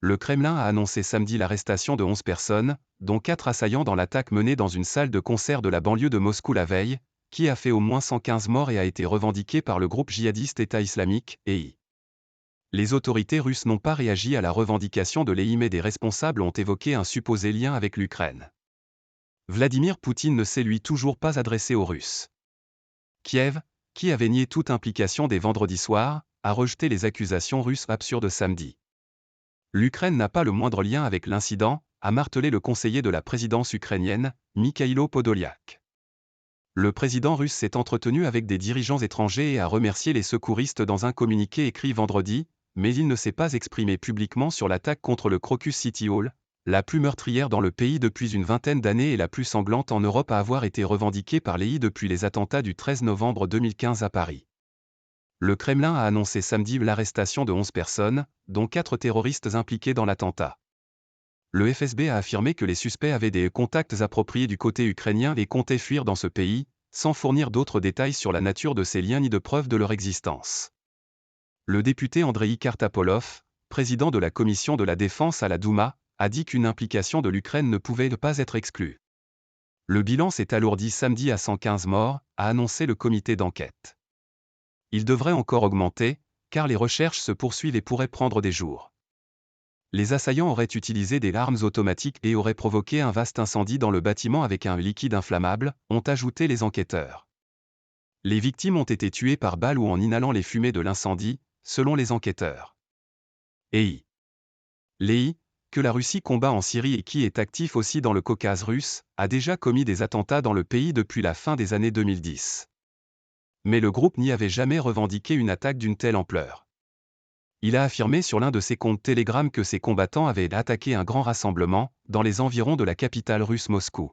Le Kremlin a annoncé samedi l'arrestation de 11 personnes, dont 4 assaillants dans l'attaque menée dans une salle de concert de la banlieue de Moscou la veille, qui a fait au moins 115 morts et a été revendiquée par le groupe djihadiste État islamique, EI. Les autorités russes n'ont pas réagi à la revendication de l'EI, mais des responsables ont évoqué un supposé lien avec l'Ukraine. Vladimir Poutine ne s'est lui toujours pas adressé aux Russes. Kiev, qui avait nié toute implication dès vendredi soir, a rejeté les accusations russes absurdes samedi. L'Ukraine n'a pas le moindre lien avec l'incident, a martelé le conseiller de la présidence ukrainienne, Mikhailo Podolyak. Le président russe s'est entretenu avec des dirigeants étrangers et a remercié les secouristes dans un communiqué écrit vendredi, mais il ne s'est pas exprimé publiquement sur l'attaque contre le Crocus City Hall, la plus meurtrière dans le pays depuis une vingtaine d'années et la plus sanglante en Europe à avoir été revendiquée par l'EI depuis les attentats du 13 novembre 2015 à Paris. Le Kremlin a annoncé samedi l'arrestation de 11 personnes, dont 4 terroristes impliqués dans l'attentat. Le FSB a affirmé que les suspects avaient des contacts appropriés du côté ukrainien et comptaient fuir dans ce pays, sans fournir d'autres détails sur la nature de ces liens ni de preuves de leur existence. Le député Andrei Kartapolov, président de la commission de la défense à la Douma, a dit qu'une implication de l'Ukraine ne pouvait pas être exclue. Le bilan s'est alourdi samedi à 115 morts, a annoncé le comité d'enquête. Il devrait encore augmenter, car les recherches se poursuivent et pourraient prendre des jours. Les assaillants auraient utilisé des armes automatiques et auraient provoqué un vaste incendie dans le bâtiment avec un liquide inflammable, ont ajouté les enquêteurs. Les victimes ont été tuées par balle ou en inhalant les fumées de l'incendie, selon les enquêteurs. EI. L'EI, que la Russie combat en Syrie et qui est actif aussi dans le Caucase russe, a déjà commis des attentats dans le pays depuis la fin des années 2010. Mais le groupe n'y avait jamais revendiqué une attaque d'une telle ampleur. Il a affirmé sur l'un de ses comptes Telegram que ses combattants avaient attaqué un grand rassemblement, dans les environs de la capitale russe Moscou.